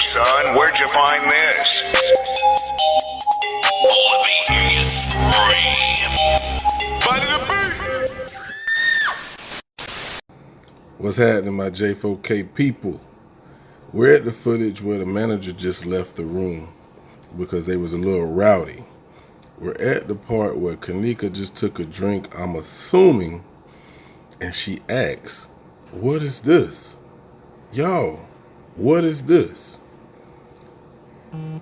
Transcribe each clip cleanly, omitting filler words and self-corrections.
son, where'd you find this? Let me hear you scream. Body the beat. What's happening, my J4K people? We're at the footage where the manager just left the room because they was a little rowdy. We're at the part where Kenneka just took a drink, I'm assuming, and she asks, "What is this? Y'all, what is this?"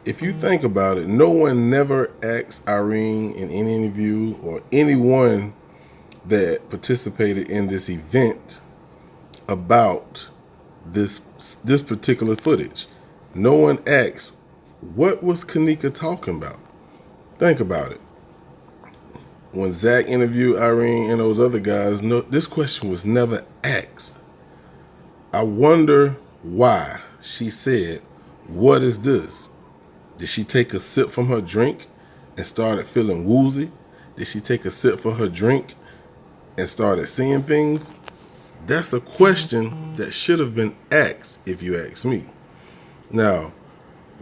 If you think about it, no one never asked Irene in any interview or anyone that participated in this event about this particular footage. No one asked, what was Kenneka talking about? Think about it. When Zach interviewed Irene and those other guys, no, this question was never asked. I wonder why she said, "What is this?" Did she take a sip from her drink and started feeling woozy? Did she take a sip from her drink and started seeing things? That's a question that should have been asked, if you ask me. Now,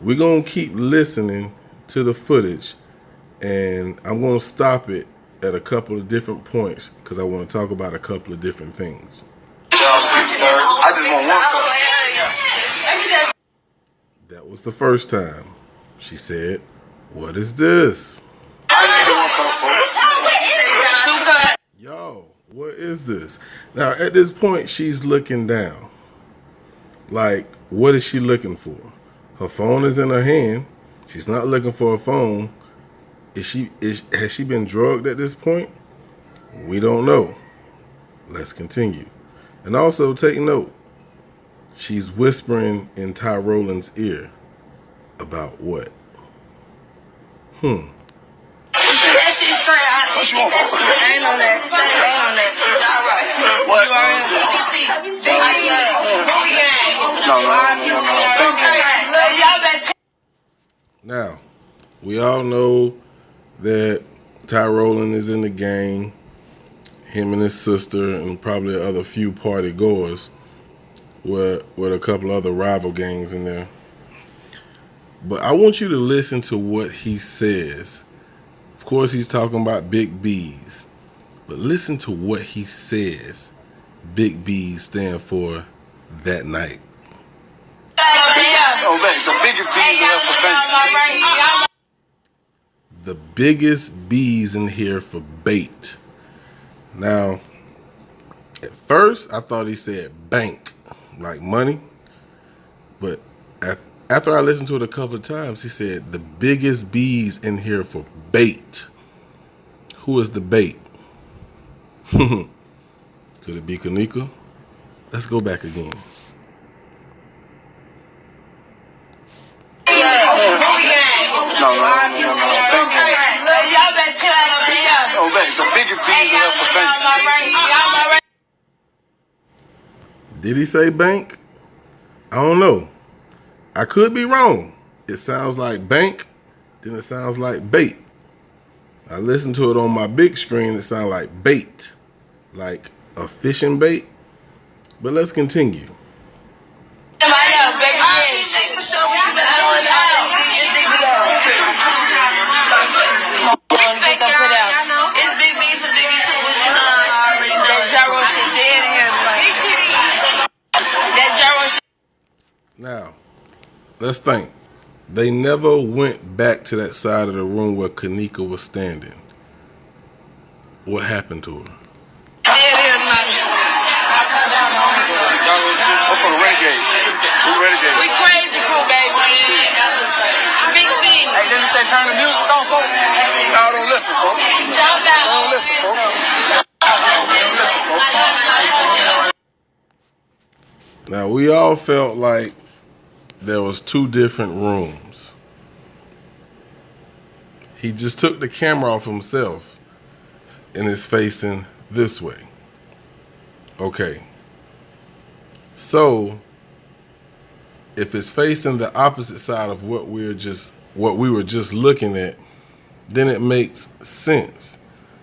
we're going to keep listening to the footage, and I'm going to stop it at a couple of different points because I want to talk about a couple of different things. I just want one. That was the first time she said, "What is this?" Yo, what is this? Now, at this point, she's looking down. Like, what is she looking for? Her phone is in her hand. She's not looking for a phone. Has she been drugged at this point? We don't know. Let's continue. And also take note, she's whispering in Ty Rowland's ear. About what? That shit straight out. What you want? Ain't on that. What? Now, we all know that Ty Rowland is in the gang, him and his sister, and probably other few party goers with a couple other rival gangs in there. But I want you to listen to what he says. Of course, he's talking about Big B's, but listen to what he says Big B's stand for that night. The biggest B's in here for bait. The biggest B's in here for bait. Now, at first, I thought he said bank, like money. But after I listened to it a couple of times, he said the biggest B's in here for bait. Who is the bait? Could it be Kenneka? Let's go back again. The biggest B's in here for bank. Did he say bank? I don't know. I could be wrong. It sounds like bank, then it sounds like bait. I listened to it on my big screen, it sounded like bait, like a fishing bait. But let's continue. Now, let's think. They never went back to that side of the room where Kenneka was standing. What happened to her? I'm from the Renegade. We Renegade. We crazy crew, baby. Big C. Hey, didn't you say turn the music on, folks? I don't listen, folks. Don't listen, folks. Now, we all felt like there was two different rooms. He just took the camera off himself and is facing this way. Okay. So, if it's facing the opposite side of what we were just looking at, then it makes sense.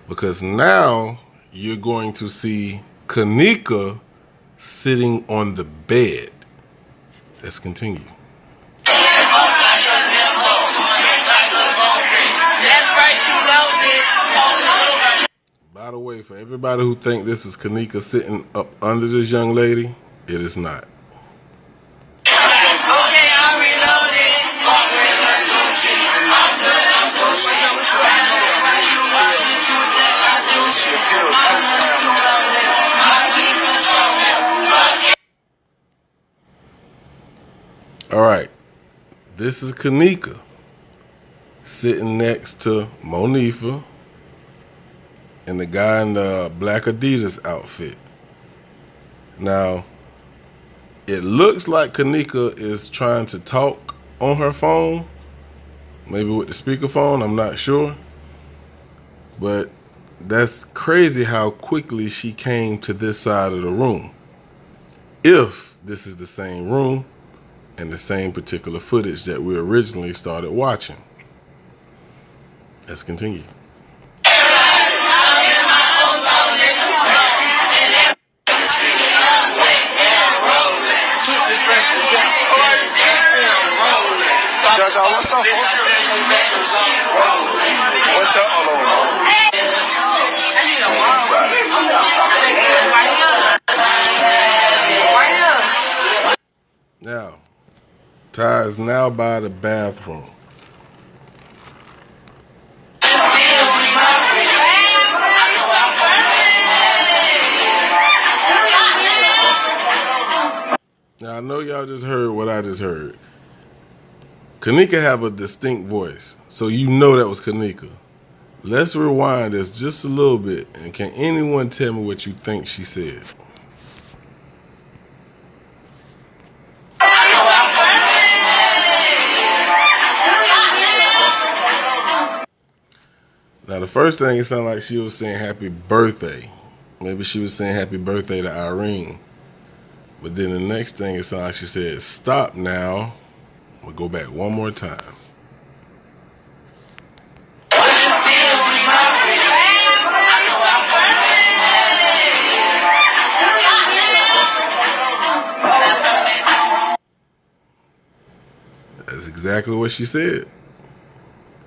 Because now you're going to see Kenneka sitting on the bed. Let's continue. Hey, By the way, for everybody who think this is Kenneka sitting up under this young lady, it is not. Okay, I'm reloaded. I'm good, I'm pushing. All right, this is Kenneka sitting next to Monifa and the guy in the black Adidas outfit. Now, it looks like Kenneka is trying to talk on her phone, maybe with the speakerphone, I'm not sure. But that's crazy how quickly she came to this side of the room. If this is the same room and the same particular footage that we originally started watching. Let's continue. What's up, folks? What's up? Now, Ty is now by the bathroom. Now, I know y'all just heard what I just heard. Kenneka have a distinct voice, so you know that was Kenneka. Let's rewind this just a little bit, and can anyone tell me what you think she said? Now, the first thing, it sounded like she was saying happy birthday. Maybe she was saying happy birthday to Irene. But then the next thing, it sounded like she said, stop now. I'm going to go back one more time. That's exactly what she said.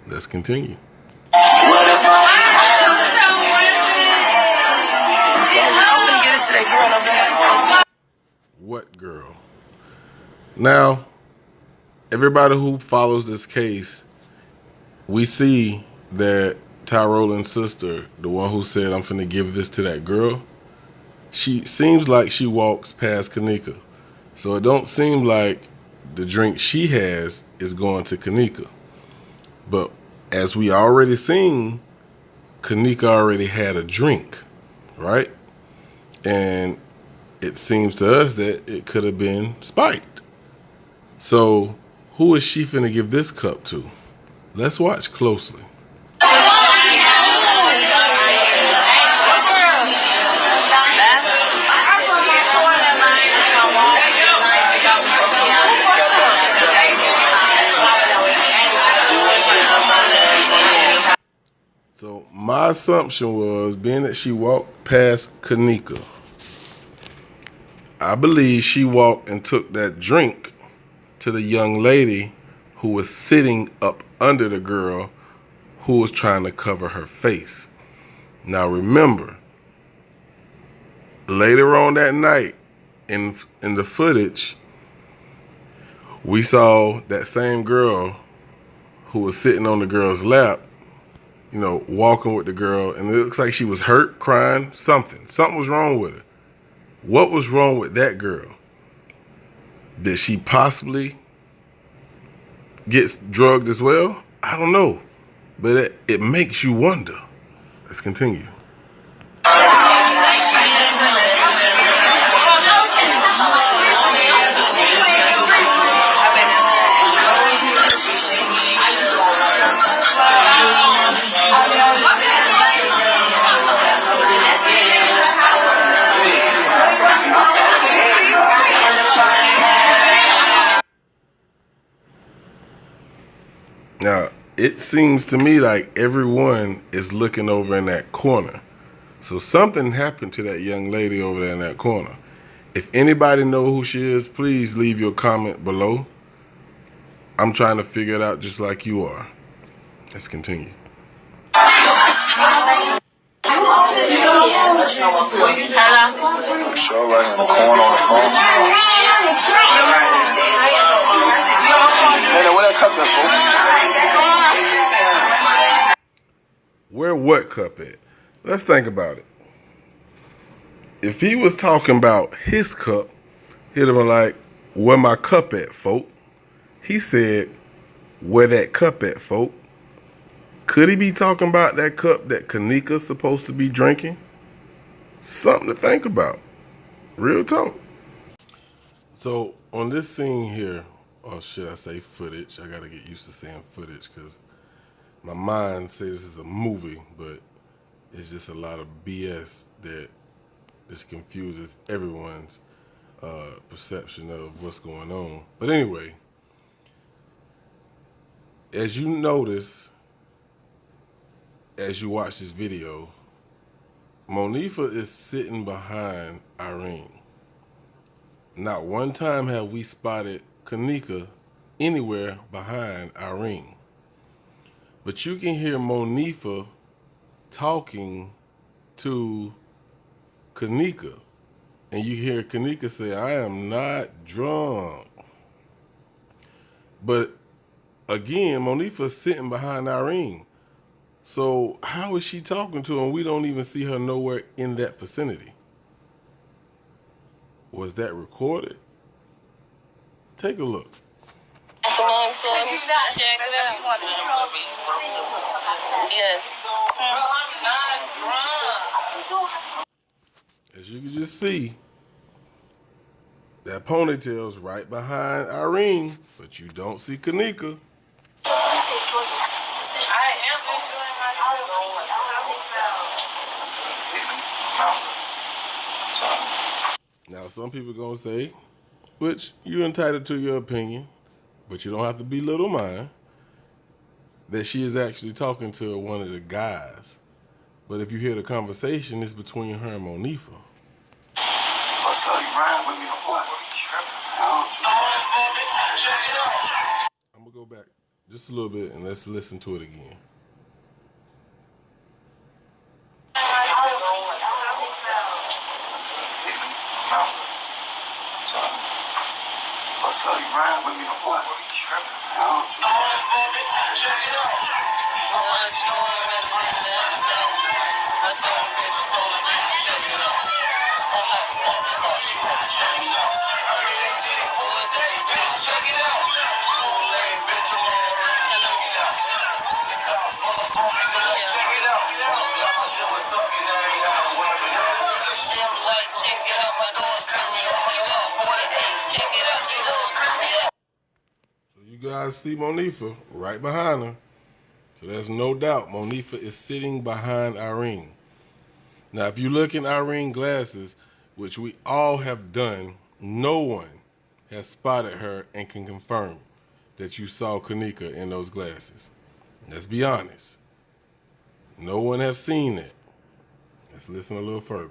Let's continue. What girl? Now, everybody who follows this case, we see that Tyrolin's sister, the one who said, I'm finna give this to that girl, she seems like she walks past Kenneka. So it don't seem like the drink she has is going to Kenneka. But as we already seen, Kenneka already had a drink, right? And it seems to us that it could have been spiked. So who is she finna give this cup to? Let's watch closely. So my assumption was, being that she walked past Kenneka, I believe she walked and took that drink to the young lady who was sitting up under the girl who was trying to cover her face. Now remember, later on that night in the footage, we saw that same girl who was sitting on the girl's lap, you know, walking with the girl, and it looks like she was hurt, crying, something. Something was wrong with her. What was wrong with that girl? Did she possibly get drugged as well? I don't know. But it makes you wonder. Let's continue. Now, it seems to me like everyone is looking over in that corner. So something happened to that young lady over there in that corner. If anybody know who she is, please leave your comment below. I'm trying to figure it out just like you are. Let's continue. Show right in the corner on the phone. Hey, where that cup at, fool? Where what cup at? Let's think about it. If he was talking about his cup, he'd have been like, where my cup at, folk? He said, where that cup at, folk? Could he be talking about that cup that Kenneka's supposed to be drinking? Something to think about. Real talk. So on this scene here, or should I say footage? I gotta get used to saying footage because my mind says this is a movie, but it's just a lot of BS that just confuses everyone's perception of what's going on. But anyway, as you notice, as you watch this video, Monifa is sitting behind Irene. Not one time have we spotted Kenneka anywhere behind Irene. But you can hear Monifa talking to Kenneka. And you hear Kenneka say, I am not drunk. But again, Monifa's sitting behind Irene. So how is she talking to him? We don't even see her nowhere in that vicinity. Was that recorded? Take a look. As you can just see, that ponytail's right behind Irene, but you don't see Kenneka. Now, some people gonna say, which you're entitled to your opinion, but you don't have to belittle mine, that she is actually talking to one of the guys. But if you hear the conversation, it's between her and Monifa. What's up, you riding with me or what? I'm gonna go back just a little bit and let's listen to it again. What's up, you riding with me or what? You guys see Monifa right behind her. So there's no doubt Monifa is sitting behind Irene. Now, if you look in Irene's glasses, which we all have done, no one has spotted her and can confirm that you saw Kenneka in those glasses. Let's be honest. No one has seen it. Let's listen a little further.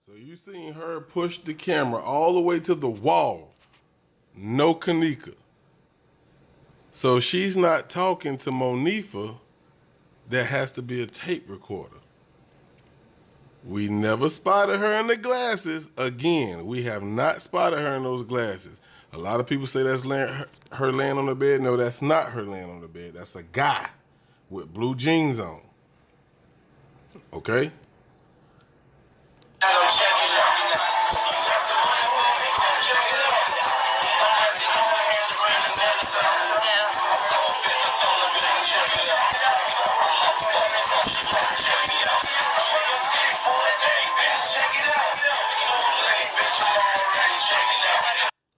So you seen her push the camera all the way to the wall. No Kenneka. So she's not talking to Monifa. There has to be a tape recorder. We never spotted her in the glasses. Again, we have not spotted her in those glasses. A lot of people say that's her laying on the bed. No, that's not her laying on the bed. That's a guy with blue jeans on. Okay?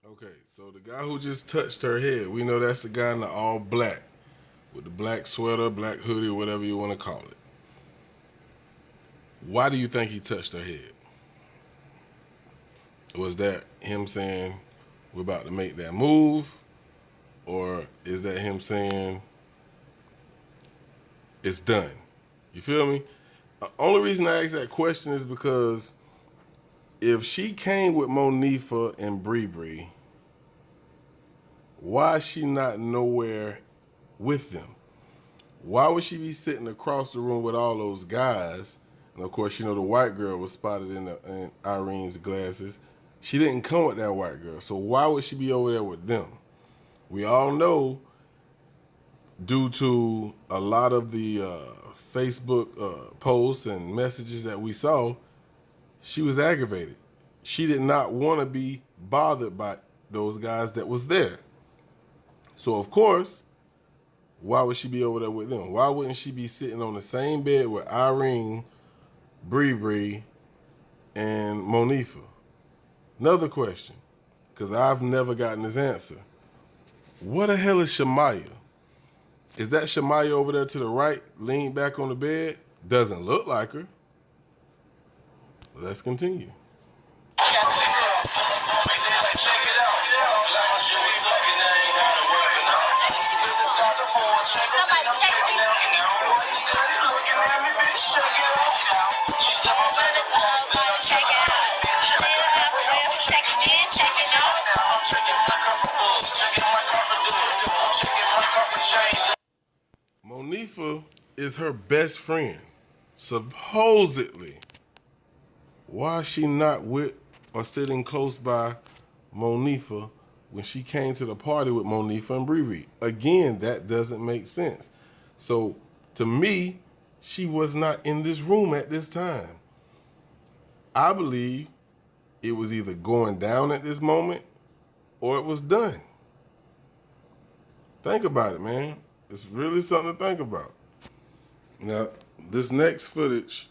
Okay, so the guy who just touched her head, we know that's the guy in the all black, with the black sweater, black hoodie, whatever you want to call it. Why do you think he touched her head? Was that him saying, we're about to make that move? Or is that him saying, it's done? You feel me? The only reason I ask that question is because if she came with Monifa and Bree Bree, why is she not nowhere with them? Why would she be sitting across the room with all those guys? And of course, you know, the white girl was spotted in Irene's glasses. She didn't come with that white girl. So why would she be over there with them? We all know, due to a lot of the Facebook posts and messages that we saw, she was aggravated. She did not want to be bothered by those guys that was there. So, of course, why would she be over there with them? Why wouldn't she be sitting on the same bed with Irene, Bree Bree, and Monifa? Another question, because I've never gotten this answer. What the hell is Shamaya? Is that Shamaya over there to the right, leaned back on the bed? Doesn't look like her. Let's continue. Monifa is her best friend, supposedly. Why is she not with or sitting close by Monifa when she came to the party with Monifa and Bree Bree? Again, that doesn't make sense. So, to me, she was not in this room at this time. I believe it was either going down at this moment or it was done. Think about it, man. It's really something to think about. Now, this next footage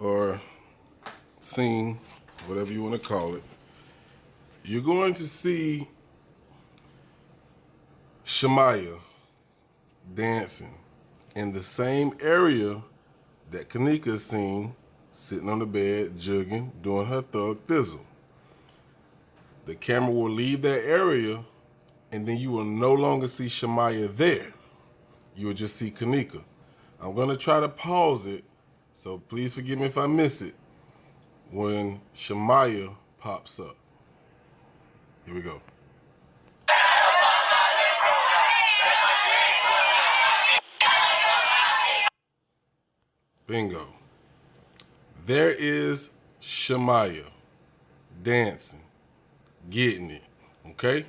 or scene, whatever you want to call it, you're going to see Shamaya dancing in the same area that Kenneka's seen, sitting on the bed, jugging, doing her thug thizzle. The camera will leave that area, and then you will no longer see Shamaya there. You will just see Kenneka. I'm going to try to pause it, so please forgive me if I miss it, when Shamaya pops up. Here we go. Bingo. There is Shamaya dancing, getting it, okay?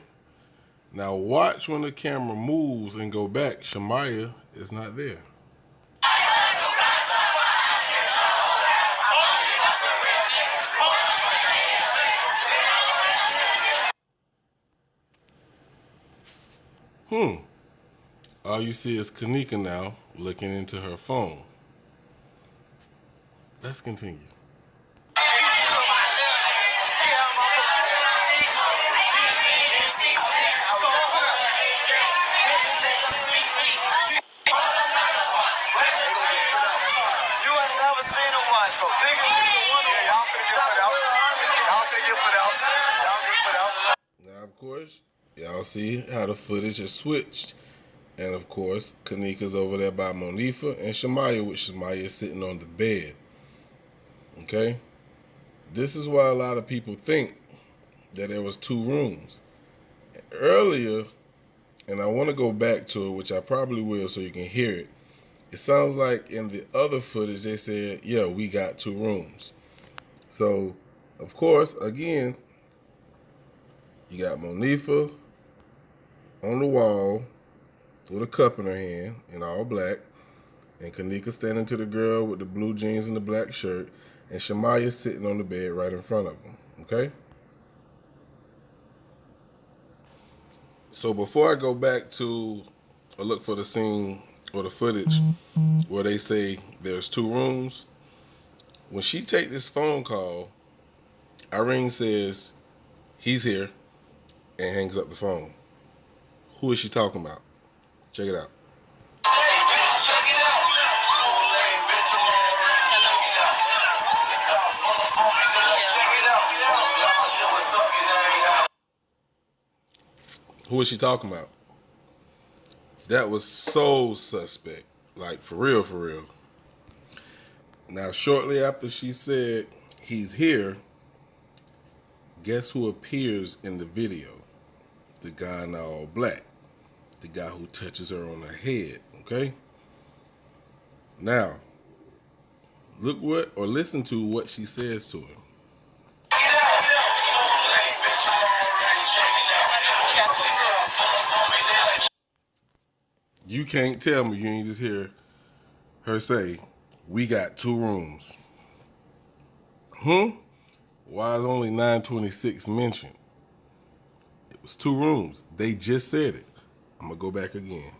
Now watch when the camera moves and go back, Shamaya is not there. All you see is Kenneka now looking into her phone. Let's continue. Now, of course, y'all see how the footage has switched. And, of course, Kenneka's over there by Monifa and Shamaya, with Shamaya sitting on the bed. Okay? This is why a lot of people think that there was two rooms. Earlier, and I want to go back to it, which I probably will so you can hear it. It sounds like in the other footage they said, yeah, we got two rooms. So, of course, again, you got Monifa on the wall with a cup in her hand in all black, and Kenneka standing to the girl with the blue jeans and the black shirt, and Shamaya sitting on the bed right in front of them, okay? So before I go back to or look for the scene or the footage where they say there's two rooms, when she take this phone call, Irene says, he's here, and hangs up the phone. Who is she talking about? Check it out. Who is she talking about? That was so suspect. Like, for real, for real. Now, shortly after she said, he's here, Guess who appears in the video? The guy in all black. The guy who touches her on the head, okay? Now, look what, or listen to what she says to him. You can't tell me you ain't just hear her say, "We got 2 rooms." Why is only 926 mentioned? It was 2 rooms. They just said it. I'm going to go back again.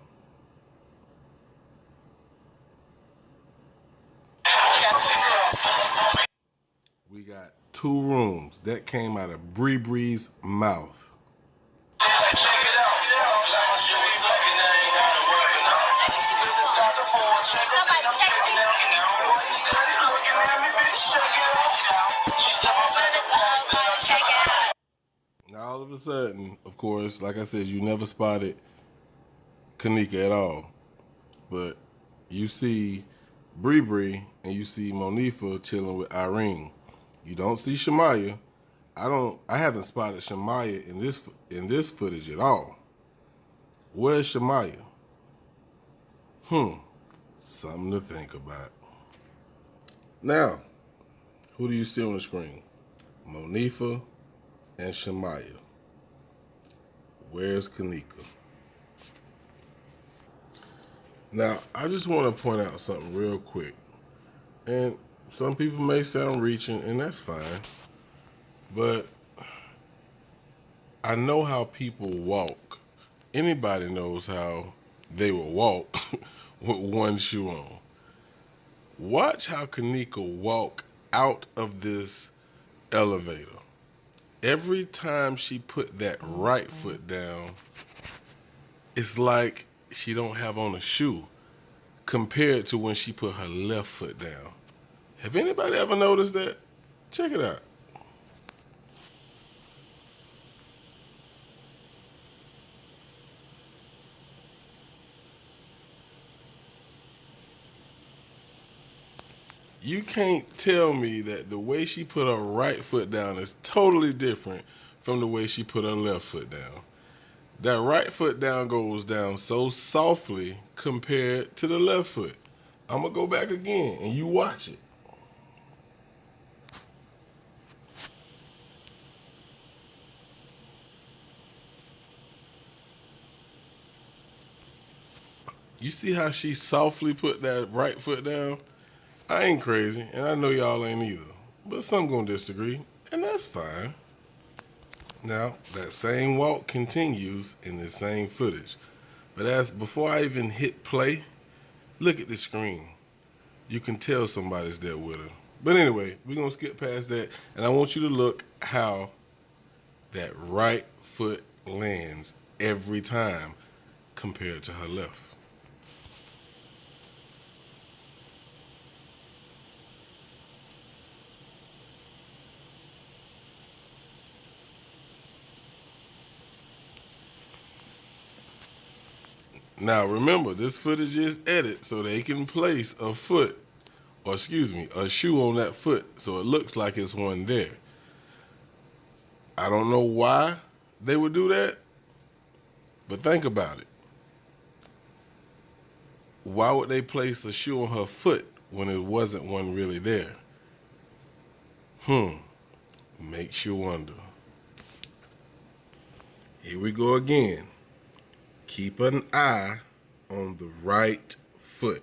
We got 2 rooms. That came out of Bree Bree's mouth. Now all of a sudden, of course, like I said, you never spotted Kenneka at all. But you see Bree Bree and you see Monifa chilling with Irene. You don't see Shamaya. I haven't spotted Shamaya in this footage at all. Where's Shamaya? Something to think about. Now, who do you see on the screen? Monifa and Shamaya. Where's Kenneka? Now, I just want to point out something real quick. And some people may sound reaching, and that's fine. But I know how people walk. Anybody knows how they will walk with one shoe on. Watch how Kenneka walk out of this elevator. Every time she put that right foot down, it's like she don't have on a shoe compared to when she put her left foot down. Have anybody ever noticed that? Check it out. You can't tell me that the way she put her right foot down is totally different from the way she put her left foot down. That right foot down goes down so softly compared to the left foot. I'm going to go back again and you watch it. You see how she softly put that right foot down? I ain't crazy, and I know y'all ain't either. But some gonna disagree, and that's fine. Now, that same walk continues in the same footage. But before I even hit play, look at the screen. You can tell somebody's there with her. But anyway, we're gonna skip past that, and I want you to look how that right foot lands every time compared to her left. Now remember, this footage is edited so they can place a shoe on that foot so it looks like it's one there. I don't know why they would do that, but think about it. Why would they place a shoe on her foot when it wasn't one really there? Makes you wonder. Here we go again. Keep an eye on the right foot.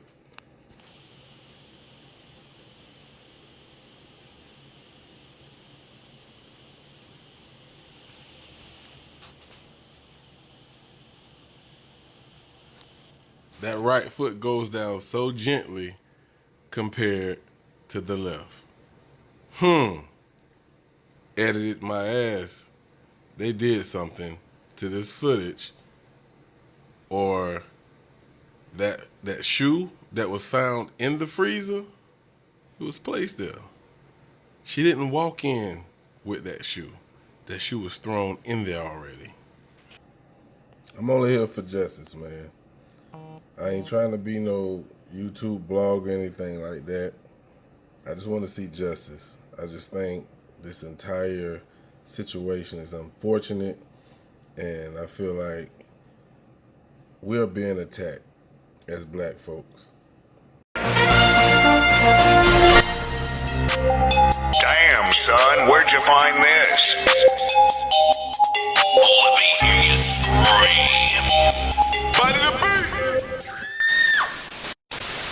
That right foot goes down so gently compared to the left. Edited my ass. They did something to this footage. Or that shoe that was found in the freezer, it was placed there. She didn't walk in with that shoe. That shoe was thrown in there already. I'm only here for justice, man. I ain't trying to be no YouTube blog or anything like that. I just want to see justice. I just think this entire situation is unfortunate, and I feel like we're being attacked as black folks. Damn, son, where'd you find this? Let me hear you scream. Body the beat.